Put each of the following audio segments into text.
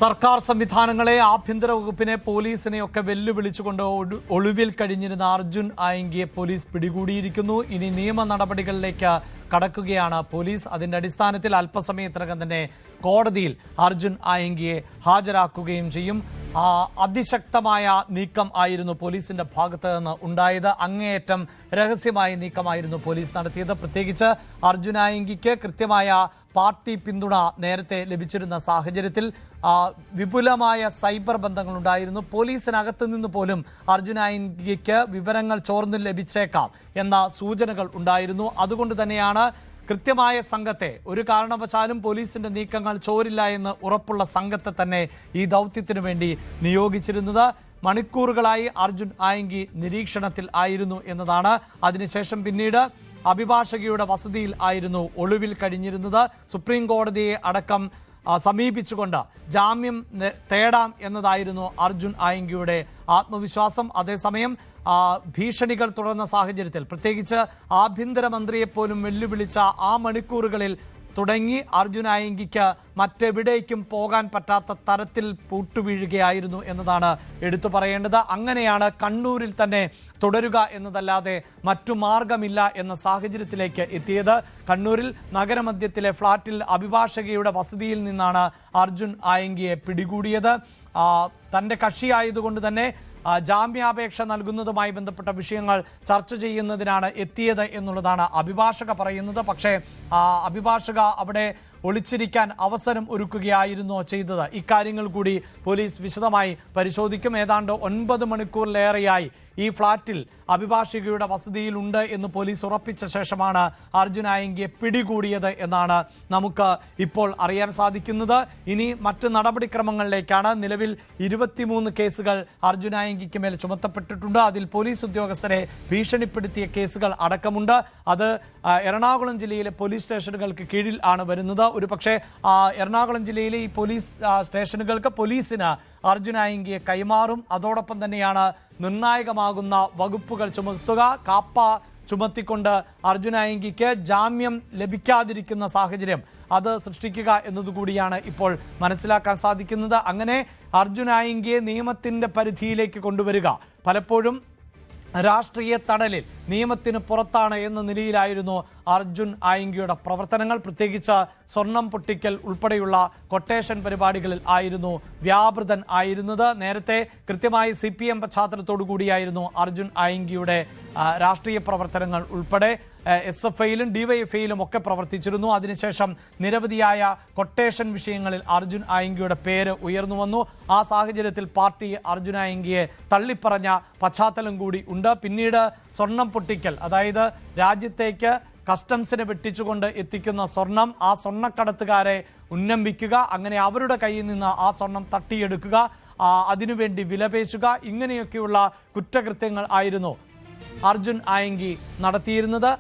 സർക്കാർ സംവിധാനങ്ങളെ, ആഭ്യന്തര വകുപ്പിനെ, പോലീസിനെയൊക്കെ വെല്ലുവിളിച്ചുകൊണ്ട് ഒളിവിൽ കഴിഞ്ഞിരുന്ന അർജുൻ ആയങ്കിയെ പോലീസ് പിടികൂടിയിരിക്കുന്നു. ഇനി നിയമ നടപടികളിലേക്ക് കടക്കുകയാണ് പോലീസ്. അതിന്റെ അടിസ്ഥാനത്തിൽ അല്പസമയത്തിനകം തന്നെ കോടതിയിൽ അർജുൻ ആയങ്കിയെ ഹാജരാക്കുകയും ചെയ്യും. അതിശക്തമായ നീക്കം ആയിരുന്നു പോലീസിന്റെ ഭാഗത്ത് നിന്ന് ഉണ്ടായത്. അങ്ങേയറ്റം രഹസ്യമായ നീക്കമായിരുന്നു പോലീസ് നടത്തിയത്. പ്രത്യേകിച്ച് അർജുൻ ആയങ്കിക്ക് കൃത്യമായ പാർട്ടി പിന്തുണ നേരത്തെ ലഭിച്ചിരുന്ന സാഹചര്യത്തിൽ വിപുലമായ സൈബർ ബന്ധങ്ങളുണ്ടായിരുന്നു. പോലീസിനകത്ത് നിന്ന് പോലും അർജുൻ ആയങ്കിക്ക് വിവരങ്ങൾ ചോർന്നു ലഭിച്ചേക്കാം എന്ന സൂചനകൾ ഉണ്ടായിരുന്നു. അതുകൊണ്ട് തന്നെയാണ് കൃത്യമായ സംഘത്തെ, ഒരു കാരണവശാലും പോലീസിന്റെ നീക്കങ്ങൾ ചോരില്ല എന്ന് ഉറപ്പുള്ള സംഘത്തെ തന്നെ ഈ ദൗത്യത്തിനു വേണ്ടി നിയോഗിച്ചിരുന്നത്. മണിക്കൂറുകളായി അർജുൻ ആയങ്കി നിരീക്ഷണത്തിൽ ആയിരുന്നു എന്നതാണ്. അതിനുശേഷം പിന്നീട് അഭിഭാഷകയുടെ വസതിയിൽ ആയിരുന്നു ഒളിവിൽ കഴിഞ്ഞിരുന്നത്. സുപ്രീം കോടതിയെ അടക്കം സമീപിച്ചുകൊണ്ട് ജാമ്യം തേടാം എന്നതായിരുന്നു അർജുൻ ആയങ്കിയുടെ ആത്മവിശ്വാസം. അതേസമയം ഭീഷണികൾ തുടർന്ന സാഹചര്യത്തിൽ, പ്രത്യേകിച്ച് ആഭ്യന്തരമന്ത്രിയെപ്പോലും വെല്ലുവിളിച്ച ആ മണിക്കൂറുകളിൽ തുടങ്ങി അർജുൻ ആയങ്കിക്ക് മറ്റെവിടേക്കും പോകാൻ പറ്റാത്ത തരത്തിൽ പൂട്ടുവീഴുകയായിരുന്നു എന്നതാണ് എടുത്തു പറയേണ്ടത്. അങ്ങനെയാണ് കണ്ണൂരിൽ തന്നെ തുടരുക എന്നതല്ലാതെ മറ്റു മാർഗമില്ല എന്ന സാഹചര്യത്തിലേക്ക് എത്തിയത്. കണ്ണൂരിൽ നഗരമധ്യത്തിലെ ഫ്ളാറ്റിൽ അഭിഭാഷകയുടെ വസതിയിൽ നിന്നാണ് അർജുൻ ആയങ്കിയെ പിടികൂടിയത്. തൻ്റെ കക്ഷിയായതുകൊണ്ട് തന്നെ ജാമ്യാപേക്ഷ നൽകുന്നതുമായി ബന്ധപ്പെട്ട വിഷയങ്ങൾ ചർച്ച ചെയ്യുന്നതിനാണ് എത്തിയത് എന്നുള്ളതാണ് അഭിഭാഷക പറയുന്നത്. പക്ഷേ അഭിഭാഷക അവിടെ ഒളിച്ചിരിക്കാൻ അവസരം ഒരുക്കുകയായിരുന്നോ ചെയ്തത്? ഇക്കാര്യങ്ങൾ കൂടി പോലീസ് വിശദമായി പരിശോധിക്കും. ഏതാണ്ട് 9 മണിക്കൂറിലേറെയായി ഈ ഫ്ളാറ്റിൽ അഭിഭാഷകയുടെ വസതിയിലുണ്ട് എന്ന് പോലീസ് ഉറപ്പിച്ച ശേഷമാണ് അർജുൻ ആയങ്കിയെ പിടികൂടിയത് എന്നാണ് നമുക്ക് ഇപ്പോൾ അറിയാൻ സാധിക്കുന്നത്. ഇനി മറ്റ് നടപടിക്രമങ്ങളിലേക്കാണ്. നിലവിൽ 23 കേസുകൾ അർജുൻ ആയങ്കിക്ക് മേൽ ചുമത്തപ്പെട്ടിട്ടുണ്ട്. അതിൽ പോലീസ് ഉദ്യോഗസ്ഥരെ ഭീഷണിപ്പെടുത്തിയ കേസുകൾ അടക്കമുണ്ട്. അത് എറണാകുളം ജില്ലയിലെ പോലീസ് സ്റ്റേഷനുകൾക്ക് കീഴിൽ ആണ് വരുന്നത്. ഒരു പക്ഷേ എറണാകുളം ജില്ലയിലെ ഈ പോലീസ് സ്റ്റേഷനുകൾക്ക് പോലീസിന് അർജുൻ ആയങ്കിയെ കൈമാറും. അതോടൊപ്പം തന്നെയാണ് നിർണായകമാകുന്ന വകുപ്പുകൾ ചുമത്തുക. കാപ്പ ചുമത്തിക്കൊണ്ട് അർജുൻ ആയങ്കിക്ക് ജാമ്യം ലഭിക്കാതിരിക്കുന്ന സാഹചര്യം അത് സൃഷ്ടിക്കുക എന്നതുകൂടിയാണ് ഇപ്പോൾ മനസ്സിലാക്കാൻ സാധിക്കുന്നത്. അങ്ങനെ അർജുൻ ആയങ്കിയെ നിയമത്തിൻ്റെ പരിധിയിലേക്ക് കൊണ്ടുവരിക, പലപ്പോഴും രാഷ്ട്രീയ തടലിൽ, നിയമത്തിന് പുറത്താണ് എന്ന നിലയിലായിരുന്നു അർജുൻ ആയങ്കിയുടെ പ്രവർത്തനങ്ങൾ. പ്രത്യേകിച്ച് സ്വർണം പൊട്ടിക്കൽ ഉൾപ്പെടെയുള്ള കൊട്ടേഷൻ പരിപാടികളിൽ ആയിരുന്നു വ്യാപൃതൻ ആയിരുന്നത്. നേരത്തെ കൃത്യമായി CPM പശ്ചാത്തലത്തോടു കൂടിയായിരുന്നു അർജുൻ ആയങ്കിയുടെ രാഷ്ട്രീയ പ്രവർത്തനങ്ങൾ ഉൾപ്പെടെ. SFIയിലും DYFIയിലും ഒക്കെ പ്രവർത്തിച്ചിരുന്നു. അതിനുശേഷം നിരവധിയായ കൊട്ടേഷൻ വിഷയങ്ങളിൽ അർജുൻ ആയങ്കിയുടെ പേര് ഉയർന്നു വന്നു. ആ സാഹചര്യത്തിൽ പാർട്ടി അർജുൻ ആയങ്കിയെ തള്ളിപ്പറഞ്ഞ പശ്ചാത്തലം കൂടി ഉണ്ട്. പിന്നീട് സ്വർണം പൊട്ടിക്കൽ, അതായത് രാജ്യത്തേക്ക് കസ്റ്റംസിനെ വെട്ടിച്ചുകൊണ്ട് എത്തിക്കുന്ന സ്വർണം, ആ സ്വർണ്ണക്കടത്തുകാരെ ഉന്നംബിക്കുക, അങ്ങനെ അവരുടെ കയ്യിൽ നിന്ന് ആ സ്വർണം തട്ടിയെടുക്കുക, അതിനുവേണ്ടി വിലപേശുക, ഇങ്ങനെയൊക്കെയുള്ള കുറ്റകൃത്യങ്ങൾ ആയിരുന്നു അർജുൻ ആയങ്കി നടത്തിയിരുന്നത്.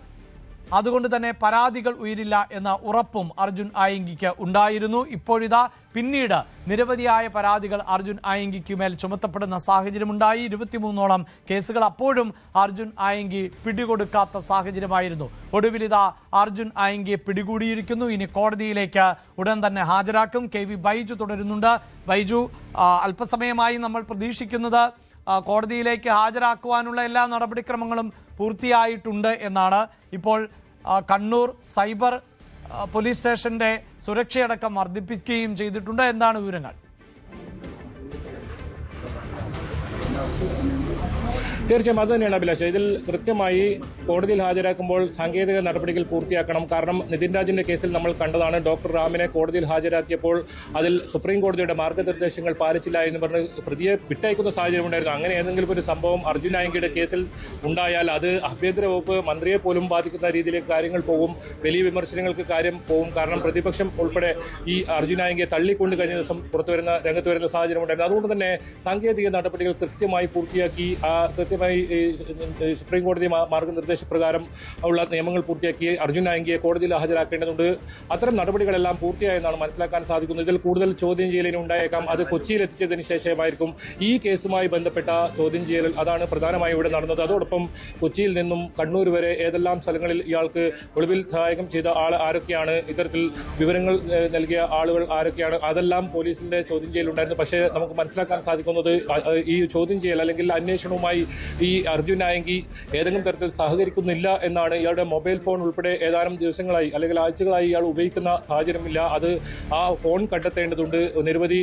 അതുകൊണ്ട് തന്നെ പരാതികൾ ഉയരില്ല എന്ന ഉറപ്പും അർജുൻ ആയങ്കിക്ക് ഉണ്ടായിരുന്നു. ഇപ്പോഴിതാ പിന്നീട് നിരവധിയായ പരാതികൾ അർജുൻ ആയങ്കിക്ക് മേൽ ചുമത്തപ്പെടുന്ന സാഹചര്യമുണ്ടായി. 23ഓളം കേസുകൾ. അപ്പോഴും അർജുൻ ആയങ്കി പിടികൊടുക്കാത്ത സാഹചര്യമായിരുന്നു. ഒടുവിലിതാ അർജുൻ ആയങ്കിയെ പിടികൂടിയിരിക്കുന്നു. ഇനി കോടതിയിലേക്ക് ഉടൻ തന്നെ ഹാജരാക്കും. KV ബൈജു തുടരുന്നുണ്ട്. ബൈജു, അല്പസമയമായി നമ്മൾ പ്രതീക്ഷിക്കുന്നത് കോടതിയിലേക്ക് ഹാജരാക്കുവാനുള്ള എല്ലാ നടപടിക്രമങ്ങളും പൂർത്തിയായിട്ടുണ്ട് എന്നാണ്. ഇപ്പോൾ കണ്ണൂർ സൈബർ പോലീസ് സ്റ്റേഷന്റെ സുരക്ഷയടക്കം വർദ്ധിപ്പിക്കുകയും ചെയ്തിട്ടുണ്ട്. എന്താണ് വിവരങ്ങൾ? തീർച്ചയായും അത് തന്നെയാണ് അഭിലാഷ. ഇതിൽ കൃത്യമായി കോടതിയിൽ ഹാജരാക്കുമ്പോൾ സാങ്കേതിക നടപടികൾ പൂർത്തിയാക്കണം. കാരണം നിതിൻ രാജിന്റെ കേസിൽ നമ്മൾ കണ്ടതാണ്, ഡോക്ടർ റാമിനെ കോടതിയിൽ ഹാജരാക്കിയപ്പോൾ അതിൽ സുപ്രീം കോടതിയുടെ മാർഗനിർദ്ദേശങ്ങൾ പാലിച്ചില്ല എന്ന് പറഞ്ഞ് പ്രതിയെ വിട്ടയക്കുന്ന സാഹചര്യം ഉണ്ടായിരുന്നു. അങ്ങനെ ഏതെങ്കിലും ഒരു സംഭവം അർജുൻ ആയങ്കിയുടെ കേസിൽ ഉണ്ടായാൽ അത് ആഭ്യന്തര വകുപ്പ് മന്ത്രിയെ പോലും ബാധിക്കുന്ന രീതിയിലേക്ക് കാര്യങ്ങൾ പോകും. വലിയ വിമർശനങ്ങൾക്ക് കാര്യം പോകും. കാരണം പ്രതിപക്ഷം ഉൾപ്പെടെ ഈ അർജുൻ ആയങ്കിയെ തള്ളിക്കൊണ്ട് കഴിഞ്ഞ ദിവസം രംഗത്ത് വരുന്ന സാഹചര്യം ഉണ്ടായിരുന്നു. അതുകൊണ്ട് തന്നെ സാങ്കേതിക നടപടികൾ കൃത്യമായി പൂർത്തിയാക്കി കൃത്യമായി സുപ്രീം കോടതി മാർഗനിർദ്ദേശപ്രകാരം ഉള്ള നിയമങ്ങൾ പൂർത്തിയാക്കി അർജുൻ ആയങ്കിയെ കോടതിയിൽ ഹാജരാക്കേണ്ടതുണ്ട്. അത്തരം നടപടികളെല്ലാം പൂർത്തിയായെന്നാണ് മനസ്സിലാക്കാൻ സാധിക്കുന്നത്. ഇതിൽ കൂടുതൽ ചോദ്യം ചെയ്യലിന് ഉണ്ടായേക്കാം. അത് കൊച്ചിയിൽ എത്തിച്ചതിന് ശേഷമായിരിക്കും ഈ കേസുമായി ബന്ധപ്പെട്ട ചോദ്യം ചെയ്യൽ. അതാണ് പ്രധാനമായും ഇവിടെ നടന്നത്. അതോടൊപ്പം കൊച്ചിയിൽ നിന്നും കണ്ണൂർ വരെ ഏതെല്ലാം സ്ഥലങ്ങളിൽ ഇയാൾക്ക് ഒളിവിൽ സഹായം ചെയ്ത ആൾ ആരൊക്കെയാണ്, ഇത്തരത്തിൽ വിവരങ്ങൾ നൽകിയ ആളുകൾ ആരൊക്കെയാണ്, അതെല്ലാം പോലീസിന്റെ ചോദ്യം ചെയ്യലുണ്ടായിരുന്നു. പക്ഷേ നമുക്ക് മനസ്സിലാക്കാൻ സാധിക്കുന്നത് ഈ ചോദ്യം ചെയ്യൽ അല്ലെങ്കിൽ അന്വേഷണവുമായി ഈ അർജുൻ ആയങ്കി ഏതെങ്കിലും തരത്തിൽ സഹകരിക്കുന്നില്ല എന്നാണ്. ഇയാളുടെ മൊബൈൽ ഫോൺ ഉൾപ്പെടെ ഏതാനും ദിവസങ്ങളായി അല്ലെങ്കിൽ ആഴ്ചകളായി ഇയാൾ ഉപയോഗിക്കുന്ന സാഹചര്യമില്ല. അത് ആ ഫോൺ കണ്ടെത്തേണ്ടതുണ്ട്. നിരവധി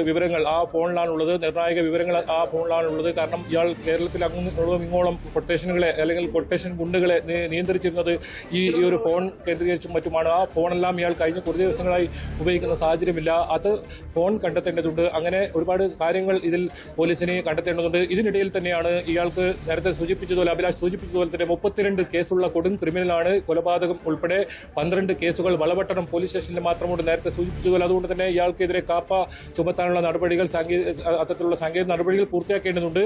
വിവരങ്ങൾ ആ ഫോണിലാണുള്ളത്, നിർണായക വിവരങ്ങൾ ആ ഫോണിലാണുള്ളത്. കാരണം ഇയാൾ കേരളത്തിൽ അങ്ങോളം ഇങ്ങോളം കൊട്ടേഷനുകളെ അല്ലെങ്കിൽ കൊട്ടേഷൻ ഗുണ്ടുകളെ നിയന്ത്രിച്ചിരുന്നത് ഈ ഒരു ഫോൺ കേന്ദ്രീകരിച്ചും മറ്റുമാണ്. ആ ഫോണെല്ലാം ഇയാൾ കഴിഞ്ഞ കുറച്ച് ദിവസങ്ങളായി ഉപയോഗിക്കുന്ന സാഹചര്യമില്ല. അത് ഫോൺ കണ്ടെത്തേണ്ടതുണ്ട്. അങ്ങനെ ഒരുപാട് കാര്യങ്ങൾ ഇതിൽ പോലീസിനെ കണ്ടെത്തേണ്ടതുണ്ട്. ഇതിനിടയിൽ തന്നെയാണ് ഇയാൾക്ക് നേരത്തെ സൂചിപ്പിച്ചതുപോലെ, അഭിലാഷ് സൂചിപ്പിച്ചതുപോലെ തന്നെ 32 കേസുള്ള കൊടും ക്രിമിനലാണ്. കൊലപാതകം ഉൾപ്പെടെ 12 കേസുകൾ വളപട്ടണം പോലീസ് സ്റ്റേഷനിൽ മാത്രമുണ്ട്, നേരത്തെ സൂചിപ്പിച്ചതുപോലെ. അതുകൊണ്ട് തന്നെ ഇയാൾക്കെതിരെ കാപ്പ ചുമത്താനുള്ള നടപടികൾ, അത്തരത്തിലുള്ള സാങ്കേതിക നടപടികൾ പൂർത്തിയാക്കേണ്ടതുണ്ട്.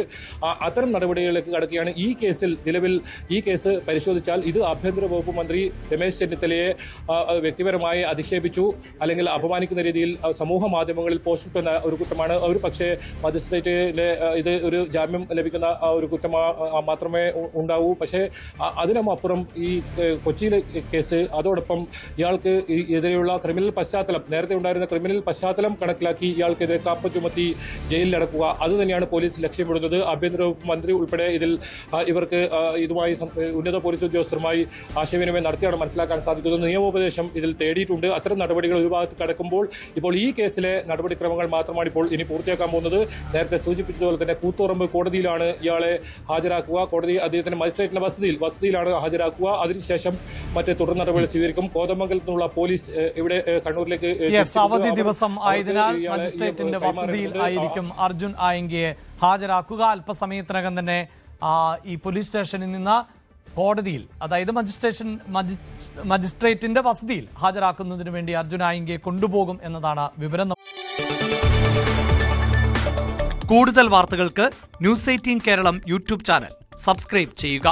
അത്തരം നടപടികളിലേക്ക് കടക്കുകയാണ്. ഈ കേസിൽ നിലവിൽ ഈ കേസ് പരിശോധിച്ചാൽ ഇത് ആഭ്യന്തര വകുപ്പ് മന്ത്രി രമേശ് ചെന്നിത്തലയെ വ്യക്തിപരമായി അധിക്ഷേപിച്ചു അല്ലെങ്കിൽ അപമാനിക്കുന്ന രീതിയിൽ സമൂഹ മാധ്യമങ്ങളിൽ പോസ്റ്റ് ഇട്ടുന്ന ഒരു കുറ്റമാണ്. ഒരു പക്ഷേ മജിസ്ട്രേറ്റിലെ ഇത് ഒരു ജാമ്യം ലഭിക്കുന്ന ഒരു കുറ്റം മാത്രമേ ഉണ്ടാവൂ. പക്ഷേ അതിനുമപ്പുറം ഈ കൊച്ചിയിലെ കേസ്, അതോടൊപ്പം ഇയാൾക്ക് എതിരെയുള്ള ക്രിമിനൽ പശ്ചാത്തലം, നേരത്തെ ഉണ്ടായിരുന്ന ക്രിമിനൽ പശ്ചാത്തലം കണക്കിലാക്കി ഇയാൾക്കെതിരെ കാപ്പ ചുമത്തി ജയിലിലടക്കുക, അതുതന്നെയാണ് പോലീസ് ലക്ഷ്യമിടുന്നത്. ആഭ്യന്തര വകുപ്പ് മന്ത്രി ഉൾപ്പെടെ ഇവർക്ക് ഇതുമായി ഉന്നത പോലീസ് ഉദ്യോഗസ്ഥരുമായി ആശയവിനിമയം നടത്തിയാണ് മനസ്സിലാക്കാൻ സാധിക്കുന്നത്. നിയമോപദേശം ഇതിൽ തേടിയിട്ടുണ്ട്. അത്തരം നടപടികൾ ഒരു ഭാഗത്ത് കടക്കുമ്പോൾ ഇപ്പോൾ ഈ കേസിലെ നടപടിക്രമങ്ങൾ മാത്രമാണ് ഇപ്പോൾ ഇനി പൂർത്തിയാക്കാൻ പോകുന്നത്. നേരത്തെ സൂചിപ്പിച്ചതുപോലെ തന്നെ കൂത്തുപറമ്പ് കോടതിയിലാണ് ഇയാളെ ഹാജരാക്കുക. കോടതി അദ്ദേഹത്തിന്റെ മജിസ്ട്രേറ്റിന്റെ വസതിയിലാണ് ഹാജരാക്കുക. അതിനുശേഷം മറ്റ് തുടർ നടപടികൾ സ്വീകരിക്കും. കോതമംഗലത്ത് നിന്നുള്ള പോലീസ് ഇവിടെ കണ്ണൂരിലേക്ക് അവധി ദിവസം ആയതിനാൽ മജിസ്ട്രേറ്റിന്റെ വസതിയിൽ ആയിരിക്കും അർജുൻ ആയങ്കിയെ ഹാജരാക്കുക. അല്പസമയത്തിനകം തന്നെ ഈ പോലീസ് സ്റ്റേഷനിൽ നിന്ന് കോടതിയിൽ, അതായത് മജിസ്ട്രേറ്റിന്റെ വസതിയിൽ ഹാജരാക്കുന്നതിന് വേണ്ടി അർജുൻ ആയങ്കിയെ കൊണ്ടുപോകും എന്നതാണ് വിവരം. കൂടുതൽ വാർത്തകൾക്ക് news 18 Keralam YouTube channel subscribe ചെയ്യുക.